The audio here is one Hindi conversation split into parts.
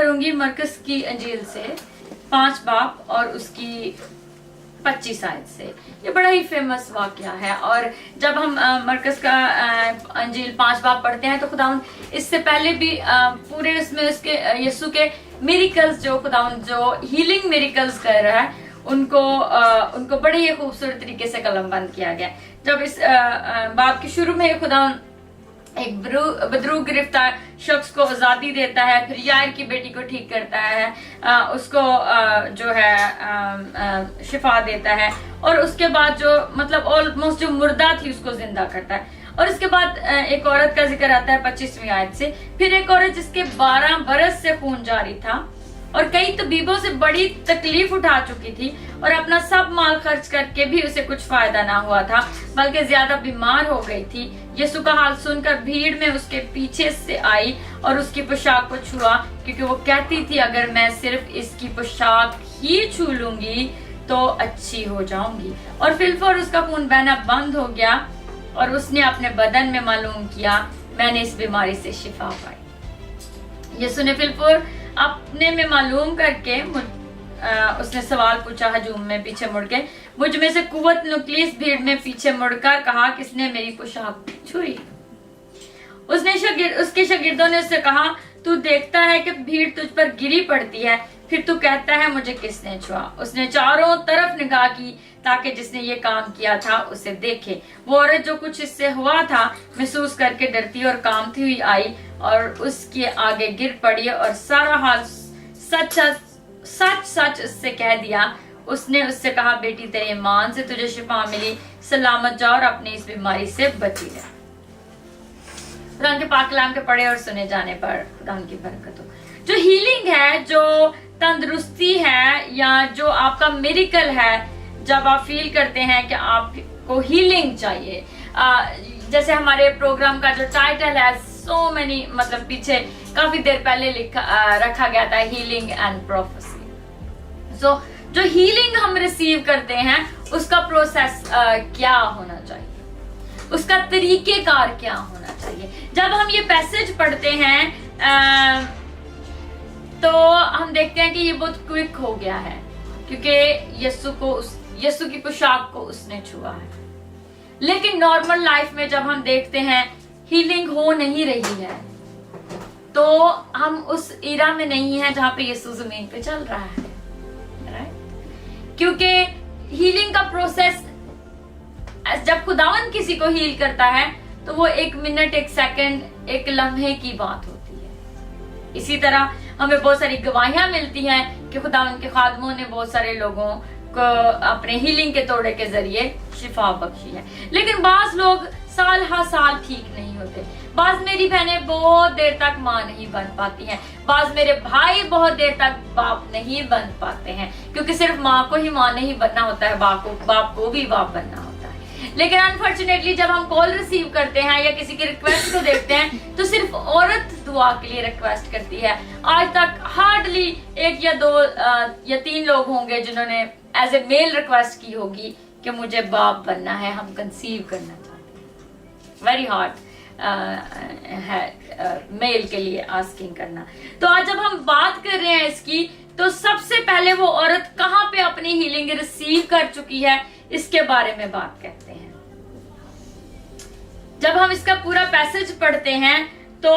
करूंगी मरकस की अंजील से 5 बाब और उसकी 25 आयत से। ये बड़ा ही फेमस वाकया है। और जब हम मरकस का अंजील 5 बाब पढ़ते हैं तो खुदावंद इससे पहले भी पूरे इसमें उसके यीशु के मिरेकल्स जो खुदावंद जो हीलिंग मिरेकल्स कर रहा है उनको बड़े ही खूबसूरत तरीके से कलमबंद किया गया। जब इस बाब के शुरू में खुदावंद एक बदरू गिरफ्तार शख्स को आजादी देता है, फिर यार की बेटी को ठीक करता है, उसको जो है शिफा देता है, और उसके बाद जो मतलब ऑलमोस्ट जो मुर्दा थी उसको जिंदा करता है। और इसके बाद एक औरत का जिक्र आता है 25वीं आयत से। फिर एक औरत जिसके 12 बरस से खून जारी था और कई तबीबों से बड़ी तकलीफ उठा चुकी थी और अपना सब माल खर्च करके भी उसे कुछ फायदा ना हुआ था, बल्कि ज्यादा बीमार हो गई थी। यीशु का हाल सुनकर भीड़ में उसके पीछे से आई और उसकी पोशाक को छुआ, क्योंकि वो कहती थी अगर मैं सिर्फ इसकी पोशाक ही छू लूंगी तो अच्छी हो जाऊंगी। और फिलफौर उसका खून बहना बंद हो गया और उसने अपने बदन में मालूम किया मैंने इस बीमारी से शिफा पाई। यीशु ने फिलफौर अपने में मालूम करके उसने सवाल पूछा हजूम में पीछे मुड़ के, मुझ में से कुव्वत निकली। इस भीड़ में पीछे मुड़कर कहा किसने मेरी पोशाक छुई? उसके शागिर्दों ने उससे कहा तू देखता है कि भीड़ तुझ पर गिरी पड़ती है, फिर तू कहता है मुझे किसने छुआ? उसने चारों तरफ निगाह की ताकि जिसने ये काम किया था उसे देखे। वो औरत जो कुछ इससे हुआ था महसूस करके डरती और कांपती हुई आई और उसके आगे गिर पड़ी और सारा हाल सच उससे कह दिया। उसने उससे कहा बेटी तेरे ईमान से तुझे शिफा मिली, सलामत जा और अपनी इस बीमारी से बची रहे। खुदा के पाक कलाम के पढ़े और सुने जाने पर खुदा की बरकत हो। जो हीलिंग है, जो तंदुरुस्ती है, या जो आपका मिरेकल है, जब आप फील करते हैं कि आपको हीलिंग चाहिए, जैसे हमारे प्रोग्राम का जो टाइटल है सो मेनी, मतलब पीछे काफी देर पहले रखा गया था हीलिंग एंड प्रोफेसी। सो जो हीलिंग हम रिसीव करते हैं उसका प्रोसेस क्या होना चाहिए, उसका तरीकेकार क्या होना चाहिए। जब हम ये पैसेज पढ़ते हैं तो हम देखते हैं कि ये बहुत क्विक हो गया है, क्योंकि यीशु की पोशाक को उसने छुआ है। लेकिन नॉर्मल लाइफ में जब हम देखते हैं हीलिंग हो नहीं रही है, तो हम उस इरा में नहीं है जहां पे यीशु जमीन पे चल रहा है, राइट? क्योंकि हीलिंग का प्रोसेस, जब खुदावन किसी को हील करता है तो वो 1 मिनट, 1 सेकंड, 1 लम्हे की बात होती है। इसी तरह हमें बहुत सारी गवाहियां मिलती हैं कि खुदावन के खादमों ने बहुत सारे लोगों को अपने हीलिंग के तोड़े के जरिए शिफा बख्शी है। लेकिन बाज लोग साल हर साल ठीक नहीं होते। बाज मेरी बहनें बहुत देर तक माँ नहीं बन पाती हैं, बाज मेरे भाई बहुत देर तक बाप नहीं बन पाते हैं, क्योंकि सिर्फ माँ को ही माँ नहीं बनना होता है, बाप को भी बाप बनना होता है। लेकिन अनफॉर्चुनेटली जब हम कॉल रिसीव करते हैं या किसी की रिक्वेस्ट को देखते हैं तो सिर्फ औरत दुआ के लिए रिक्वेस्ट करती है। आज तक हार्डली 1 या 2 या 3 लोग होंगे जिन्होंने एज ए मेल रिक्वेस्ट की होगी कि मुझे बाप बनना है, हम कंसीव करना चाहते हैं। वेरी हार्ड है मेल के लिए आस्किंग करना। तो आज जब हम बात कर रहे हैं इसकी, तो सबसे पहले वो औरत कहां पे अपनी हीलिंग रिसीव कर चुकी है इसके बारे में बात करते हैं। जब हम इसका पूरा पैसेज पढ़ते हैं तो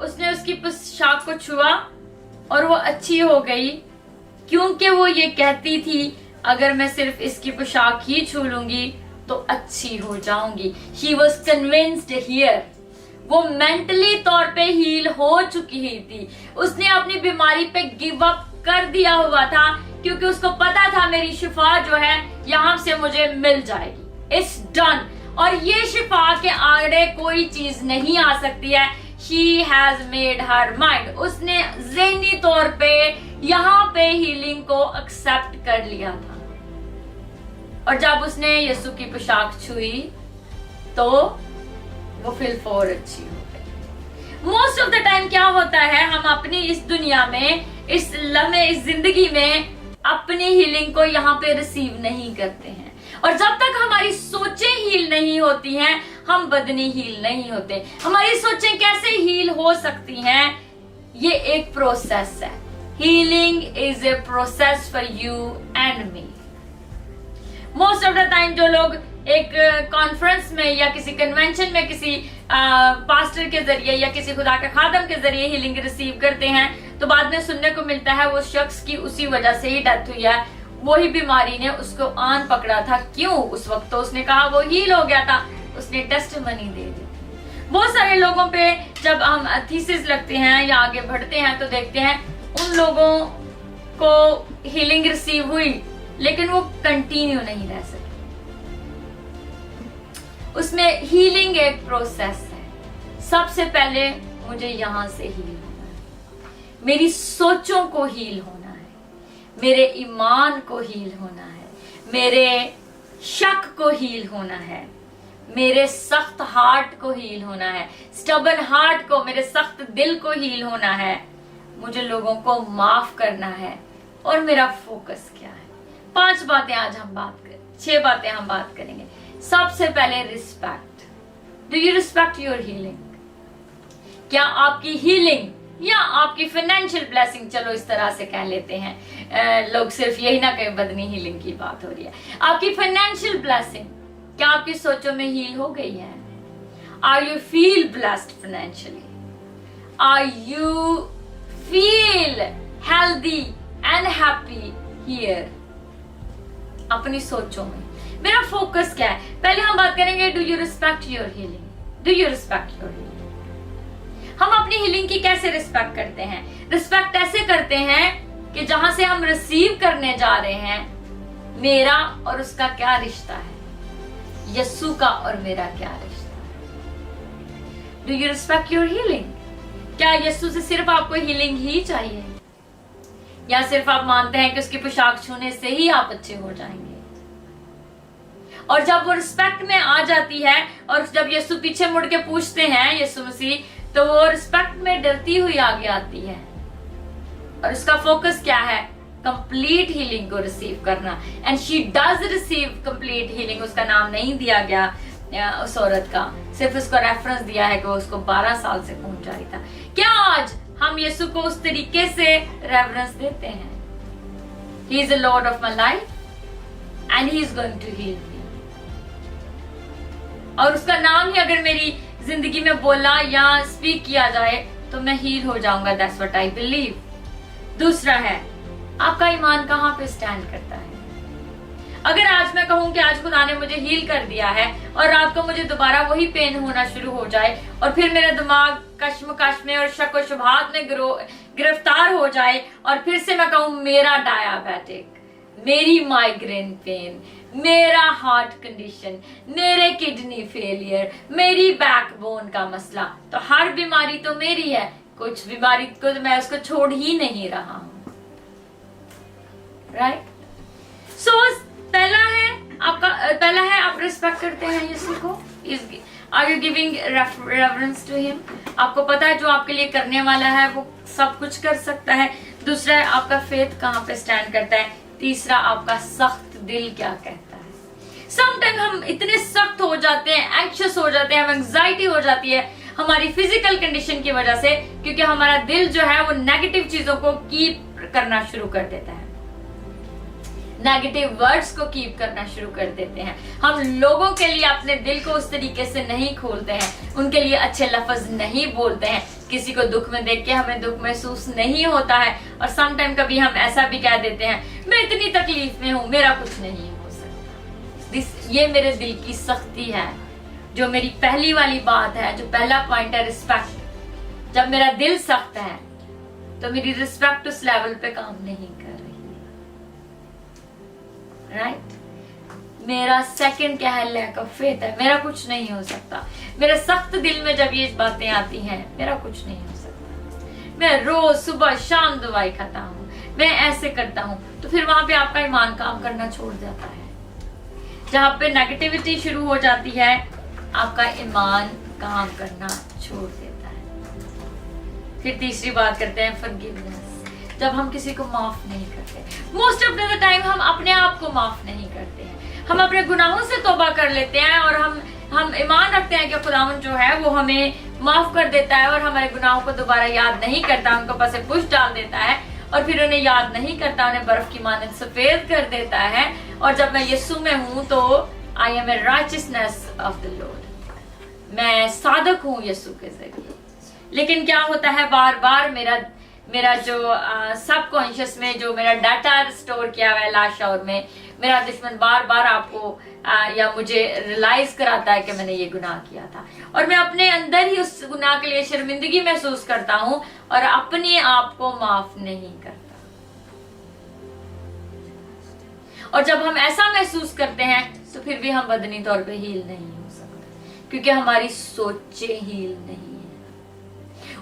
उसने उसकी पोशाक को छुआ और वो अच्छी हो गई, क्योंकि वो ये कहती थी अगर मैं सिर्फ इसकी पोशाक ही छू लूंगी तो अच्छी हो जाऊंगी। She was convinced here। वो मेंटली तौर पे हील हो चुकी ही थी। उसने अपनी बीमारी पे गिव अप कर दिया हुआ था, क्योंकि उसको पता था मेरी शिफा जो है यहाँ से मुझे मिल जाएगी। It's done. और ये शिफा के आगे कोई चीज नहीं आ सकती है। She has made her mind। उसने ज़हनी तौर पे यहाँ पे हीलिंग को एक्सेप्ट कर लिया था। और जब उसने यीशु की पोशाक छुई तो वो फिलफौर अच्छी हो गई। मोस्ट ऑफ द टाइम क्या होता है, हम अपनी इस दुनिया में, इस लम्हे, इस जिंदगी में अपनी हीलिंग को यहाँ पे रिसीव नहीं करते हैं। और जब तक हमारी सोचें हील नहीं होती हैं, हम बदनी हील नहीं होते। हमारी सोचें कैसे हील हो सकती हैं? ये एक प्रोसेस है। Healing is a process for you and me. Most of the time जो लोग एक कॉन्फ्रेंस में या किसी कन्वेंशन में किसी पास्टर के जरिए या किसी खुदा के खादम के जरिए हीलिंग रिसीव करते हैं, तो बाद में सुनने को मिलता है वो शख्स की उसी वजह से ही डेथ हुई है, वही बीमारी ने उसको आन पकड़ा था। क्यों? उस वक्त तो उसने कहा वो हील हो गया था, उसने टेस्टिमनी दे दी। बहुत सारे लोगों पे जब हम थीसिस लगते हैं या आगे बढ़ते हैं तो देखते हैं उन लोगों को हीलिंग रिसीव हुई लेकिन वो कंटिन्यू नहीं रह सके। उसमें हीलिंग एक प्रोसेस है। सबसे पहले मुझे यहां से हील होना है, मेरी सोचों को हील होना है, मेरे ईमान को हील होना है, मेरे शक को हील होना है, मेरे सख्त हार्ट को हील होना है, स्टबन हार्ट को, मेरे सख्त दिल को हील होना है, मुझे लोगों को माफ करना है। और मेरा फोकस क्या है? 5 बातें आज हम बात करें, 6 बातें हम बात करेंगे। सबसे पहले respect. Do you respect your healing? क्या आपकी हीलिंग या आपकी फाइनेंशियल ब्लेसिंग, चलो इस तरह से कह लेते हैं, लोग सिर्फ यही ना कहें बदनी हीलिंग की बात हो रही है, आपकी फाइनेंशियल ब्लेसिंग क्या आपकी सोचों में हील हो गई है? Are you feel blessed financially? Are you feel healthy and happy here? अपनी सोचों में मेरा फोकस क्या है? पहले हम बात करेंगे do you respect your healing. Do you respect your healing? हम अपनी हीलिंग की कैसे रिस्पेक्ट करते हैं? रिस्पेक्ट ऐसे करते हैं कि जहां से हम रिसीव करने जा रहे हैं, मेरा और उसका क्या रिश्ता है, यस्सु का और मेरा क्या रिश्ता है। Do you respect your healing? क्या यस्सु से सिर्फ आपको हीलिंग ही चाहिए, या सिर्फ आप मानते हैं कि उसकी पोशाक छूने से ही आप अच्छे हो जाएंगे? और जब वो रिस्पेक्ट में आ जाती है और जब यीशु पीछे मुड़ के पूछते हैं यीशु मसीह, तो वो रिस्पेक्ट में डरती हुई आगे आती है और उसका फोकस क्या है? कंप्लीट हीलिंग को रिसीव करना। And she does receive complete healing. उसका नाम नहीं दिया गया उस औरत का, सिर्फ उसको रेफरेंस दिया है कि उसको 12 साल से खून जारी था। क्या आज हम यीशु को उस तरीके से रेफरेंस देते हैं? He is the lord of my life and he is going to heal me. और उसका नाम ही अगर मेरी जिंदगी में बोला या स्पीक किया जाए तो मैं हील हो जाऊंगा। That's what I believe. दूसरा है, आपका ईमान कहां पे स्टैंड करता है? अगर आज मैं कहूं कि आज खुदा ने मुझे हील कर दिया है और रात को मुझे दोबारा वही पेन होना शुरू हो जाए और फिर मेरा दिमाग कश्मकश में और शक व शुबहात में गिरफ्तार हो जाए और फिर से मैं कहूं मेरा डायबिटिक, मेरी माइग्रेन पेन, मेरा हार्ट कंडीशन, मेरे किडनी फेलियर, मेरी बैकबोन का मसला, तो हर बीमारी तो मेरी है, कुछ बीमारी को तो मैं उसको छोड़ ही नहीं रहा हूं। राइट? सो पहला है आप रिस्पेक्ट करते हैं यीशु को। Are you giving reference to him? आपको पता है जो आपके लिए करने वाला है वो सब कुछ कर सकता है। दूसरा है आपका फेथ कहाँ पे स्टैंड करता है। तीसरा आपका सख्त दिल क्या कहता है। समटाइम हम इतने सख्त हो जाते हैं, एंग्शियस हो जाते हैं, हम एंग्जाइटी हो जाती है हमारी फिजिकल कंडीशन की वजह से, क्योंकि हमारा दिल जो है वो नेगेटिव चीजों को कीप करना शुरू कर देता है, नेगेटिव वर्ड्स को कीप करना शुरू कर देते हैं। हम लोगों के लिए अपने दिल को उस तरीके से नहीं खोलते हैं, उनके लिए अच्छे लफ्ज नहीं बोलते हैं। किसी को दुख में देख के हमें दुख महसूस नहीं होता है और समटाइम कभी हम ऐसा भी कह देते हैं मैं इतनी तकलीफ में हूं, मेरा कुछ नहीं हो सकता। ये मेरे दिल की सख्ती है। जो मेरी पहली वाली बात है, जो पहला पॉइंट है रिस्पेक्ट। जब मेरा दिल सख्त है तो मेरी रिस्पेक्ट उस लेवल पे काम नहीं कर रही। राइट? मेरा सेकंड क्या है? लैक ऑफ फेथ है। मेरा कुछ नहीं हो सकता। मेरे सख्त दिल में जब ये बातें आती हैं, मेरा कुछ नहीं हो सकता। मैं रोज सुबह शाम दवाई खाता हूँ, मैं ऐसे करता हूँ, तो फिर वहां पे आपका ईमान काम करना छोड़ जाता है। जहां पे नेगेटिविटी शुरू हो जाती है, आपका ईमान काम करना छोड़ देता है। फिर तीसरी बात करते हैं फॉरगिवनेस। जब हम किसी को माफ नहीं करते, मोस्ट ऑफ द टाइम हम अपने आप को माफ नहीं करते हैं। हम अपने गुनाहों से तौबा कर लेते हैं और हम ईमान रखते हैं कि खुदावंद जो है वो हमें माफ कर देता है और हमारे गुनाहों को दोबारा याद नहीं करता, उनको बस पुश डाल देता है और फिर उन्हें याद नहीं करता, उन्हें बर्फ की मानद सफेद कर देता है। और जब मैं यीशु में हूं तो I am a righteousness of the lord, मैं साधक हूं यीशु के जरिए। लेकिन क्या होता है, बार बार मेरा जो सबकॉन्शियस में जो मेरा डाटा स्टोर किया हुआ है लाशौर में, मेरा दुश्मन बार बार आपको या मुझे रियलाइज कराता है कि मैंने ये गुनाह किया था, और मैं अपने अंदर ही उस गुनाह के लिए शर्मिंदगी महसूस करता हूं और अपने आप को माफ नहीं करता। और जब हम ऐसा महसूस करते हैं तो फिर भी हम बदनी तौर पे हील नहीं हो सकते, क्योंकि हमारी सोचें हील नहीं है।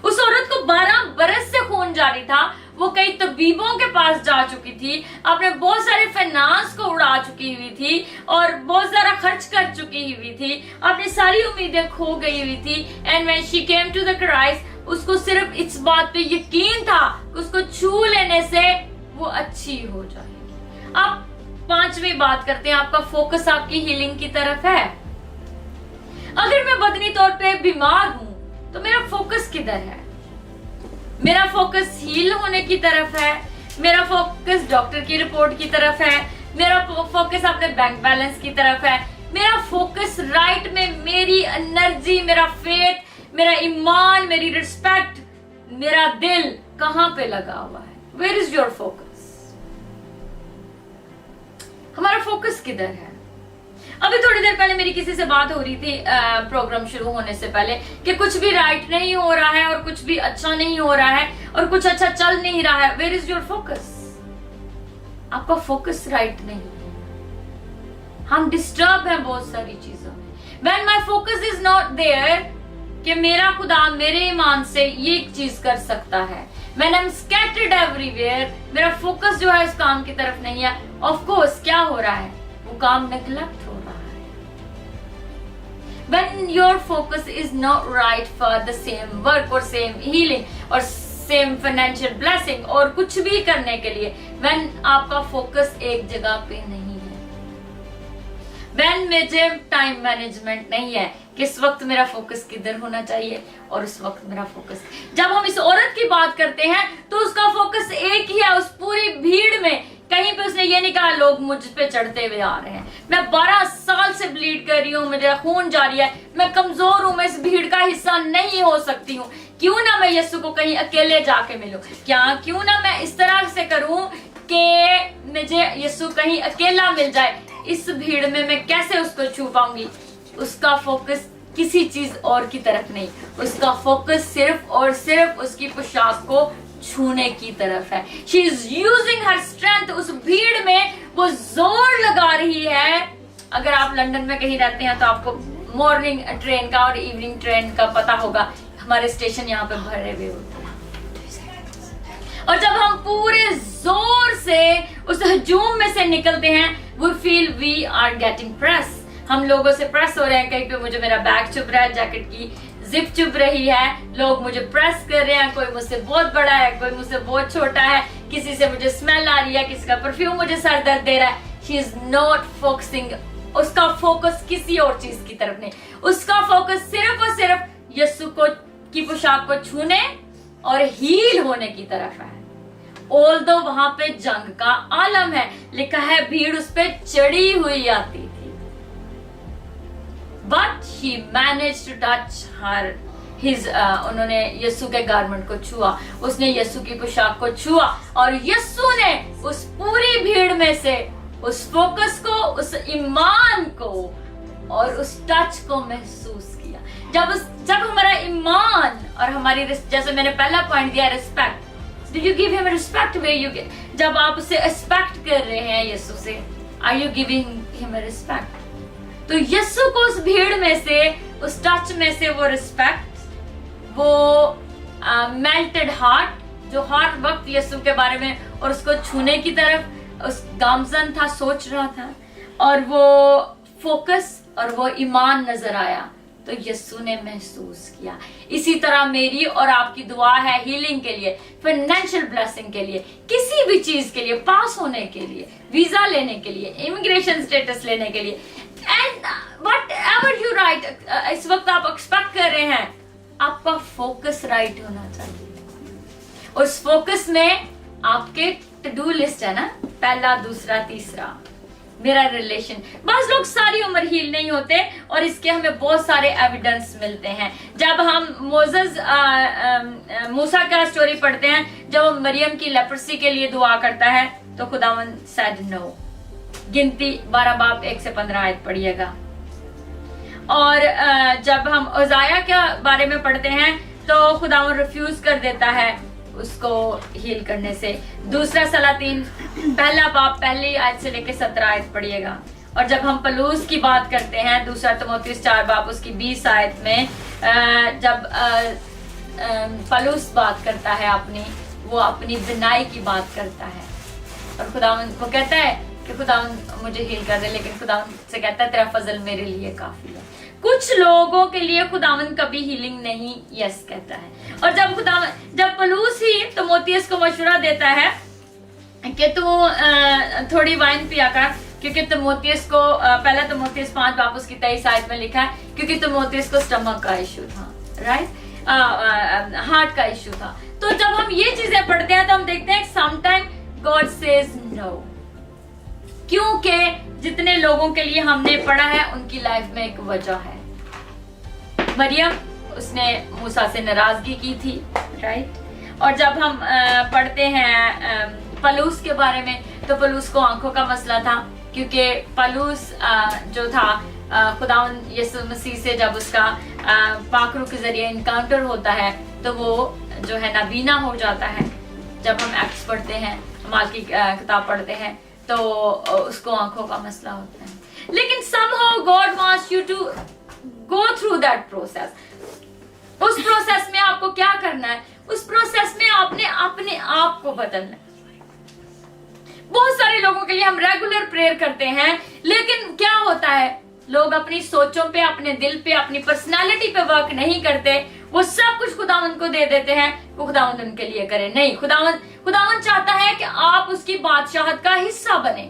उस औरत को 12 बरस से खून जारी था, वो कई तबीबों के पास जा चुकी थी, अपने बहुत सारे फाइनेंस को उड़ा चुकी हुई थी और बहुत सारा खर्च कर चुकी हुई थी, अपनी सारी उम्मीदें खो गई हुई थी। And when she came to the Christ, उसको सिर्फ इस बात पे यकीन था कि उसको छू लेने से वो अच्छी हो जाएगी। अब 5वीं बात करते हैं, आपका फोकस आपकी हीलिंग की तरफ है। अगर मैं बदनी तौर पे बीमार हूं तो मेरा फोकस किधर है? मेरा फोकस हील होने की तरफ है, मेरा फोकस डॉक्टर की रिपोर्ट की तरफ है, मेरा फोकस अपने बैंक बैलेंस की तरफ है, मेरा फोकस राइट में मेरी एनर्जी, मेरा फेथ, मेरा ईमान, मेरी रिस्पेक्ट, मेरा दिल कहां पे लगा हुआ है? Where is your focus? हमारा फोकस किधर है? अभी थोड़ी देर पहले मेरी किसी से बात हो रही थी प्रोग्राम शुरू होने से पहले कि कुछ भी राइट नहीं हो रहा है और कुछ भी अच्छा नहीं हो रहा है और कुछ अच्छा चल नहीं रहा है। Where is your focus? आपका फोकस राइट नहीं है। हम डिस्टर्ब हैं बहुत सारी चीजों में। When my focus is not there कि मेरा खुदा मेरे ईमान से ये चीज कर सकता है, when I am scattered everywhere, मेरा फोकस जो है उस काम की तरफ नहीं है, ऑफ कोर्स क्या हो रहा है? वो काम नेग्लेक्ट हो रहा है। When your focus is not right for the same work or same healing or same financial blessing और कुछ भी करने के लिए, when आपका फोकस एक जगह पे नहीं है, when मुझे टाइम मैनेजमेंट नहीं है, किस वक्त मेरा फोकस किधर होना चाहिए और उस वक्त मेरा फोकस। जब हम इस औरत की बात करते हैं तो उसका फोकस एक ही है। उस पूरी भीड़ में कहीं पे उसने ये नहीं कहा लोग मुझ पे चढ़ते हुए आ रहे हैं, मैं 12 साल से ब्लीड कर रही हूँ, मेरा खून जारी है, मैं कमजोर हूँ, मैं इस भीड़ का हिस्सा नहीं हो सकती हूँ, क्यों ना मैं यीशु को कहीं अकेले जाके मिलूं, क्यों ना मैं इस तरह से करूं कि मुझे यीशु कहीं अकेला मिल जाए, इस भीड़ में मैं कैसे उसको छू पाऊंगी। उसका फोकस किसी चीज और की तरफ नहीं, उसका फोकस सिर्फ और सिर्फ उसकी पोशाक को छूने की तरफ है। She is using her strength. उस भीड़ में वो जोर लगा रही है। अगर आप लंदन में कहीं रहते हैं तो आपको मॉर्निंग ट्रेन का और इवनिंग ट्रेन का पता होगा, हमारे स्टेशन यहाँ पे भरे हुए होते हैं। और जब हम पूरे जोर से उस हजूम में से निकलते हैं, we feel we are getting press. हम लोगों से प्रेस हो रहे हैं, कहीं पे मुझे मेरा बैग चुभ रहा है, जैकेट की जिप चुभ रही है, लोग मुझे प्रेस कर रहे हैं, कोई मुझसे बहुत बड़ा है, कोई मुझसे बहुत छोटा है, किसी से मुझे स्मेल आ रही है, किसी का परफ्यूम मुझे सर दर्द दे रहा है। She is not focusing. उसका फोकस किसी और चीज की तरफ नहीं, उसका फोकस सिर्फ और सिर्फ यीशु को की पोशाक को छूने और हील होने की तरफ है। ऑल्दो वहां पे जंग का आलम है, लिखा है भीड़ उस पे चढ़ी हुई आती थी, but he manage to touch her his उन्होंने यीशु के गारमेंट को छुआ, उसने यीशु की पोशाक को छुआ और यीशु ने उस पूरी भीड़ में से उस फोकस को, उस ईमान को और उस टच को महसूस किया। जब हमारा ईमान और हमारी, जैसे मैंने पहला पॉइंट दिया, respect, do you give him respect? Way you जब आप उसे रिस्पेक्ट कर रहे हैं यीशु से, are you giving him respect? तो यीशु को उस भीड़ में से, उस टच में से वो रिस्पेक्ट, वो मेल्टेड हार्ट, जो हर वक्त यीशु के बारे में और उसको छूने की तरफ उस गामजन था, सोच रहा था, और वो फोकस और वो ईमान नजर आया तो यीशु ने महसूस किया। इसी तरह मेरी और आपकी दुआ है हीलिंग के लिए, फाइनेंशियल ब्लेसिंग के लिए, किसी भी चीज के लिए, पास होने के लिए, वीजा लेने के लिए, इमिग्रेशन स्टेटस लेने के लिए, एंड व्हाटएवर यू राइट, इस वक्त आप एक्सपेक्ट कर रहे हैं, आपका फोकस राइट होना चाहिए। उस फोकस में आपके टू डू लिस्ट है ना, पहला, दूसरा, तीसरा, मेरा रिलेशन। बस लोग सारी उम्र हील नहीं होते, और इसके हमें बहुत सारे एविडेंस मिलते हैं। जब हम मूसा का स्टोरी पढ़ते हैं, जब वो मरियम की लेप्रोसी के लिए दुआ करता है, तो खुदावंद सेड नो। गिनती 12 बाब 1 से 15 आयत पढ़िएगा। और जब हम ओजाया के बारे में पढ़ते हैं, तो खुदावंद रिफ्यूज कर देता है उसको हील करने से। दूसरा सलातीन पहला बाब पहली आयत से लेकर 17 आयत पढ़िएगा। और जब हम पलूस की बात करते हैं, दूसरा तिमोथेयुस 4 बाब उसकी 20 आयत में, जब पलूस बात करता है वो अपनी बिनाई की बात करता है, और खुदावंद को कहता है कि खुदावंद मुझे हील कर दे, लेकिन खुदावंद से कहता है तेरा फजल मेरे लिए काफी है। कुछ लोगों के लिए खुदावंद कभी हीलिंग नहीं यस कहता है। और जब पलूस ही तिमोथियस को मशवरा देता है कि तू थोड़ी वाइन पिया कर, क्योंकि तिमोथियस को पहला तिमोथियस 5 बाब उसकी 23 आयत में लिखा है, क्योंकि तिमोथियस को स्टमक का इशू था, राइट, हार्ट का इशू था। तो जब हम ये चीजें पढ़ते हैं, तो हम देखते हैं समटाइम गॉड सेज नो, क्योंकि जितने लोगों के लिए हमने पढ़ा है उनकी लाइफ में एक वजह है। मरियम, उसने मूसा से नाराजगी की थी, राइट। और जब हम पढ़ते हैं पलूस के बारे में, तो पलूस को आंखों का मसला था, क्योंकि पलूस जो था खुदावंद यीशु मसीह से जब उसका पाखरू के जरिए इनकाउंटर होता है, तो वो जो है नाबीना हो जाता है। जब हम एक्ट्स पढ़ते हैं, माल की किताब पढ़ते हैं, तो उसको आंखों का मसला होता है। लेकिन somehow God wants you to go through that process। उस प्रोसेस में आपको क्या करना है? उस प्रोसेस में आपने अपने आप को बदलना है। बहुत सारे लोगों के लिए हम रेगुलर प्रेयर करते हैं, लेकिन क्या होता है, लोग अपनी सोचों पे, अपने दिल पे, अपनी पर्सनालिटी पे वर्क नहीं करते। वो सब कुछ खुदावंद को दे देते हैं, वो खुदावंद उनके लिए करे नहीं। खुदावंद चाहता है कि आप उसकी बादशाहत का हिस्सा बने,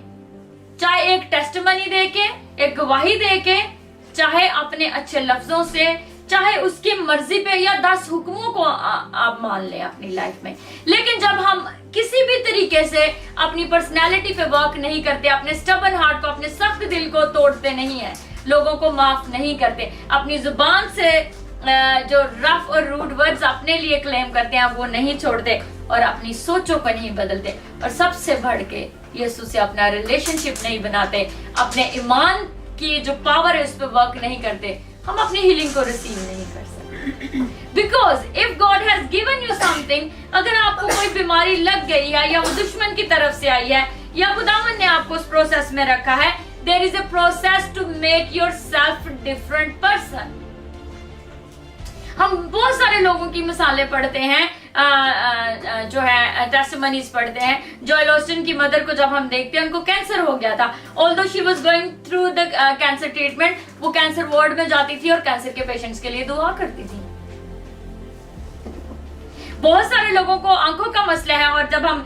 चाहे एक टेस्टिमनी देके, एक गवाही देके, चाहे अपने अच्छे लफ्जों से, चाहे उसकी मर्जी पे, या 10 हुक्मों को आप मान लें अपनी लाइफ में। लेकिन जब हम किसी भी तरीके से अपनी पर्सनैलिटी पे वर्क नहीं करते, अपने स्टबन हार्ट को, अपने सख्त दिल को तोड़ते नहीं है, लोगों को माफ नहीं करते, अपनी जुबान से जो रफ और रूड वर्ड्स अपने लिए क्लेम करते हैं वो नहीं छोड़ते, और अपनी सोचों को नहीं बदलते, और सबसे बढ़ के यीशु से अपना रिलेशनशिप नहीं बनाते, अपने ईमान की जो पावर है उस पर वर्क नहीं करते, हम अपनी हीलिंग को रिसीव नहीं कर सकते। Because if God has given you something, अगर आपको कोई बीमारी लग गई है, या वो दुश्मन की तरफ से आई है, या खुदावंद ने आपको उस प्रोसेस में रखा है, there is a process to make yourself different person. हम बहुत सारे लोगों की मिसालें पढ़ते हैं, जो है टेस्टिमनीज पढ़ते हैं। जॉयल ऑस्टिन की मदर को जब हम देखते हैं, उनको कैंसर हो गया था। Although she was going through the cancer treatment, वो कैंसर वार्ड में जाती थी और कैंसर के पेशेंट्स के लिए दुआ करती थी। बहुत सारे लोगों को आंखों का मसला है, और जब हम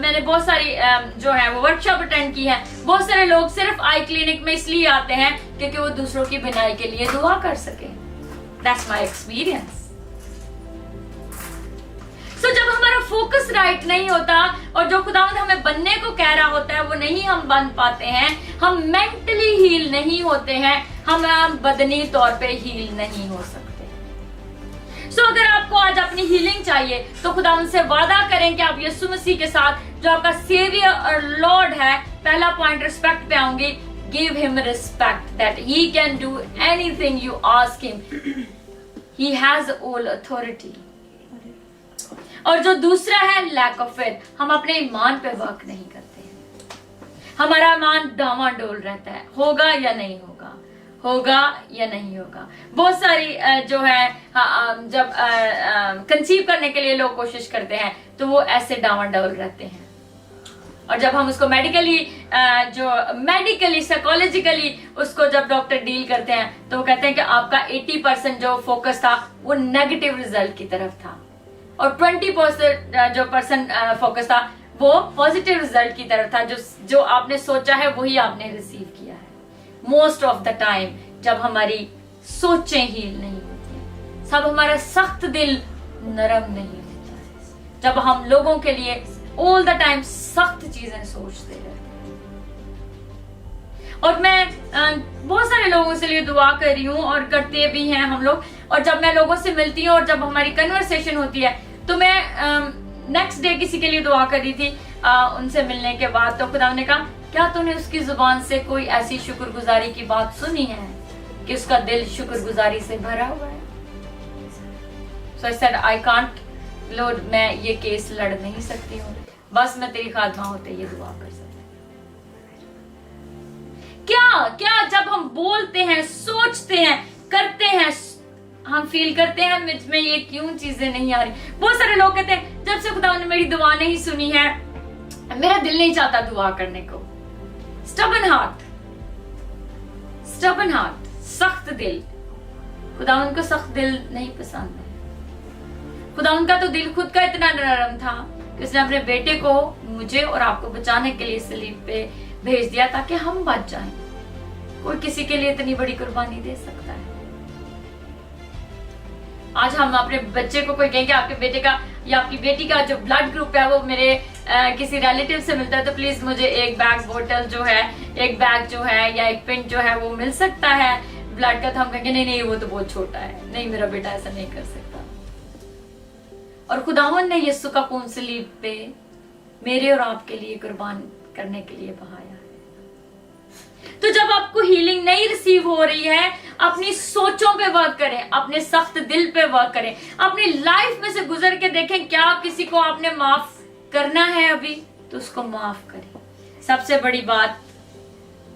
मैंने बहुत सारी जो है वो वर्कशॉप अटेंड की है, बहुत सारे लोग सिर्फ आई क्लिनिक में इसलिए आते हैं क्योंकि वो दूसरों की बिनाई के लिए दुआ कर सके। That's my experience। So, जब हमारा फोकस राइट नहीं होता, और जो खुदावंद हमें बनने को कह रहा होता है वो नहीं हम बन पाते हैं, हम मेंटली हील नहीं होते हैं, हम बदनी तौर पे हील नहीं हो सकते। अगर आपको आज अपनी हीलिंग चाहिए, तो खुदावंद से वादा करें कि आप यीशु मसीह के साथ, जो आपका सेवियर और लॉर्ड है, पहला पॉइंट रिस्पेक्ट पे आऊंगी, give him respect that he can do anything you ask him, he has all authority। और जो दूसरा है lack of faith, हम अपने ईमान पे वर्क नहीं करते हैं, हमारा ईमान डामाडोल रहता है, होगा या नहीं होगा, होगा या नहीं होगा। बहुत सारी जो है जब कंसीव करने के लिए लोग कोशिश करते हैं, तो वो ऐसे डामाडोल रहते हैं, और जब हम उसको मेडिकली साइकोलॉजिकली उसको जब डॉक्टर डील करते हैं, तो वो कहते हैं कि आपका 80% जो फोकस था वो नेगेटिव रिजल्ट की तरफ था, और 20% जो फोकस था वो पॉजिटिव रिजल्ट की तरफ था। जो आपने सोचा है वही आपने रिसीव किया है। मोस्ट ऑफ द टाइम जब हमारी सोचें हील नहीं होती हैं, सब हमारा सख्त दिल नरम नहीं होता है, जब हम लोगों के लिए ऑल द टाइम सख्त चीजें सोचते रहते हैं। और मैं बहुत सारे लोगों से लिए दुआ कर रही हूँ और करते भी हैं हम लोग। और जब मैं लोगों से मिलती हूँ और जब हमारी कन्वर्सेशन होती है तो मैं नेक्स्ट डे किसी के लिए दुआ कर रही थी उनसे मिलने के बाद। तो खुदा ने कहा, क्या तूने उसकी जुबान से कोई ऐसी शुक्रगुजारी की बात सुनी है कि उसका दिल शुक्रगुजारी से भरा हुआ है? So I said, I can't, Lord, मैं ये केस लड़ नहीं सकती हूँ, बस मैं तेरी खादमा होते ये दुआ कर सकती हूँ। क्या जब हम बोलते हैं, सोचते हैं, करते हैं, हम फील करते हैं मुझ में ये क्यों चीजें नहीं आ रही। बहुत सारे लोग कहते हैं जब से खुदा ने मेरी दुआ नहीं सुनी है मेरा दिल नहीं चाहता दुआ करने को। स्टबन हार्ट, सख्त दिल। खुदा उनको सख्त दिल नहीं पसंद है। खुदा उनका तो दिल खुद का इतना नरम था कि उसने अपने बेटे को मुझे और आपको बचाने के लिए सलीब पे भेज दिया ताकि हम बच जाएं। कोई किसी के लिए इतनी बड़ी कुर्बानी दे सकता है? आज हम अपने बच्चे को कोई कहेंगे आपके बेटे का या आपकी बेटी का जो ब्लड ग्रुप है वो मेरे किसी रिलेटिव से मिलता है तो प्लीज मुझे एक बैग बोतल जो है, एक बैग जो है या एक पिन जो है वो मिल सकता है ब्लड का। तो हम कहेंगे नहीं वो तो बहुत छोटा है, नहीं मेरा बेटा ऐसा नहीं कर सकता। और खुदावन ने यीशु का खून सलीब पे मेरे और आपके लिए कुर्बान करने के लिए बहाया है। तो जब आपको हीलिंग नहीं रिसीव हो रही है, अपनी सोचों पे वर्क करें, अपने सख्त दिल पे वर्क करें, अपनी लाइफ में से गुजर के देखें क्या किसी को आपने माफ करना है अभी तो उसको माफ करें। सबसे बड़ी बात,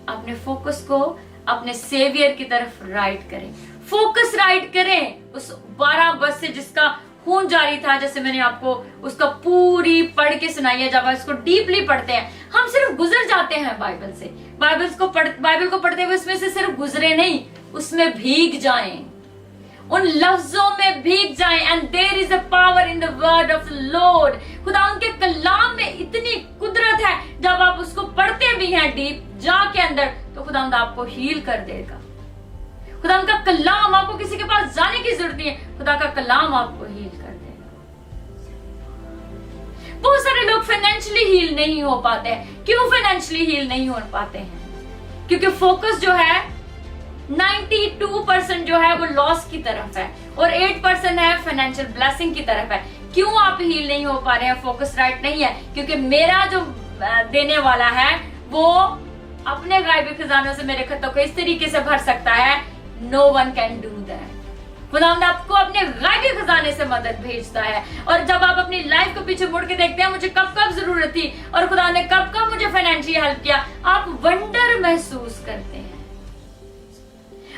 अपने फोकस को अपने सेवियर की तरफ राइट करें। फोकस राइट करें उस 12 वर्ष से जिसका खून जारी था। जैसे मैंने आपको उसका पूरी पढ़ के सुनाई है। जब इसको डीपली पढ़ते हैं, हम सिर्फ गुजर जाते हैं बाइबल से। बाइबल को पढ़ते हुए उसमें से सिर्फ गुजरे नहीं, उसमें भीग जाएं, उन लफ्जों में भीग जाएं। And there is a power in the word of the lord. खुदा उनके कलाम में इतनी कुदरत है, जब आप उसको पढ़ते भी हैं डीप जाके अंदर, तो खुदा आपको हील कर देगा। खुदा उनका कलाम, आपको किसी के पास जाने की जरूरत नहीं है, खुदा का कलाम आपको हील कर देगा। बहुत सारे लोग फाइनेंशियली हील नहीं हो पाते हैं। क्यों फाइनेंशियली हील नहीं हो पाते हैं? क्योंकि फोकस जो है 92% जो है वो लॉस की तरफ है और 8% है फाइनेंशियल ब्लेसिंग की तरफ है। क्यों आप हील नहीं हो पा रहे हैं? फोकस राइट नहीं है। क्योंकि मेरा जो देने वाला है वो अपने गायबी खजानों से मेरे खतों को इस तरीके से भर सकता है, no one can do that. खुदा आपको अपने गायबी खजाने से मदद भेजता है। और जब आप अपनी लाइफ को पीछे मुड़ के देखते हैं, मुझे कब कब जरूरत थी और खुदा ने कब कब मुझे फाइनेंशियली हेल्प किया, आप वंडर महसूस करते हैं।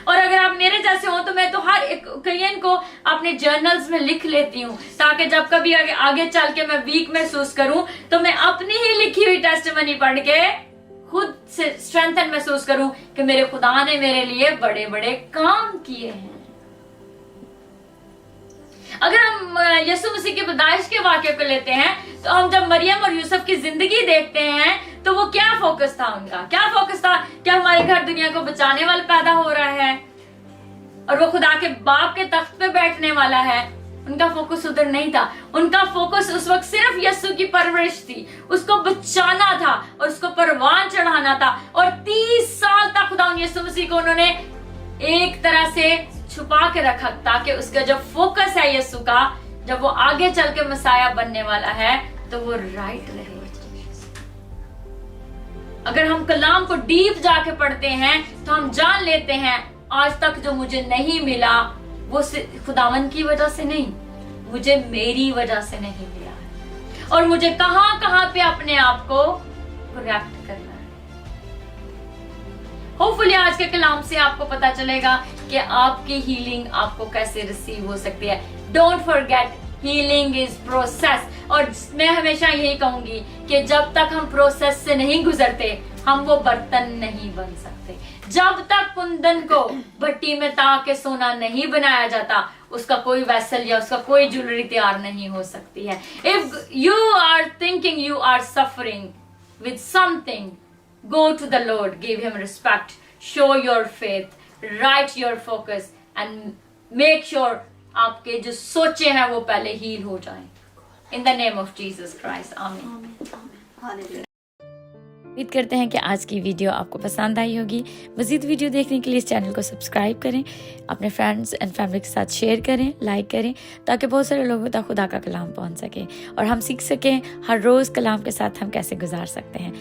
और अगर आप मेरे जैसे हो तो मैं तो हर एक कईयन को अपने जर्नल्स में लिख लेती हूँ ताकि जब कभी आगे चल के मैं वीक महसूस करूं तो मैं अपनी ही लिखी हुई टेस्टिमनी पढ़ के खुद से स्ट्रेंथन महसूस करूं कि मेरे खुदा ने मेरे लिए बड़े बड़े काम किए हैं। अगर हम यीशु मसीह की पैदाइश के वाक्य को लेते हैं तो हम जब मरियम और यूसुफ की जिंदगी देखते हैं तो वो क्या फोकस था उनका? क्या फोकस था? क्या हमारे घर दुनिया को बचाने वाला पैदा हो रहा है और वो खुदा के बाप के तख्त पे बैठने वाला है? उनका फोकस उधर नहीं था। उनका फोकस उस वक्त सिर्फ यीशु की परवरिश थी, उसको बचाना था और उसको परवान चढ़ाना था। और 30 साल तक खुदा यीशु मसीह को उन्होंने एक तरह से छुपा के रखा ताकि उसका जो फोकस है यीशु का, जब वो आगे चल के मसाया बनने वाला है तो वो राइट रहे। अगर हम कलाम को डीप जाके पढ़ते हैं तो हम जान लेते हैं आज तक जो मुझे नहीं मिला वो खुदावन की वजह से नहीं, मुझे मेरी वजह से नहीं मिला है। और मुझे कहां कहां पे अपने आप को करेक्ट करना है। होपफुली आज के कलाम से आपको पता चलेगा कि आपकी हीलिंग आपको कैसे रिसीव हो सकती है। Don't forget, healing is process. और मैं हमेशा यही कहूंगी कि जब तक हम प्रोसेस से नहीं गुजरते हम वो बर्तन नहीं बन सकते। जब तक कुंदन को भट्टी में ताक के सोना नहीं बनाया जाता उसका कोई वेसल या उसका कोई ज्वेलरी तैयार नहीं हो सकती है। If you are thinking you are suffering with something, go to the Lord, give him respect, show your faith, write your focus and make sure आपके जो सोचे हैं वो पहले हील हो जाएं। In the name of Jesus Christ. Amen. Hallelujah. उम्मीद करते हैं कि आज की वीडियो आपको पसंद आई होगी। मज़ीद वीडियो देखने के लिए इस चैनल को सब्सक्राइब करें, अपने फ्रेंड्स एंड फैमिली के साथ शेयर करें, लाइक करें, ताकि बहुत सारे लोगों तक खुदा का कलाम पहुंच सके और हम सीख सकें हर रोज़ कलाम के साथ हम कैसे गुजार सकते हैं।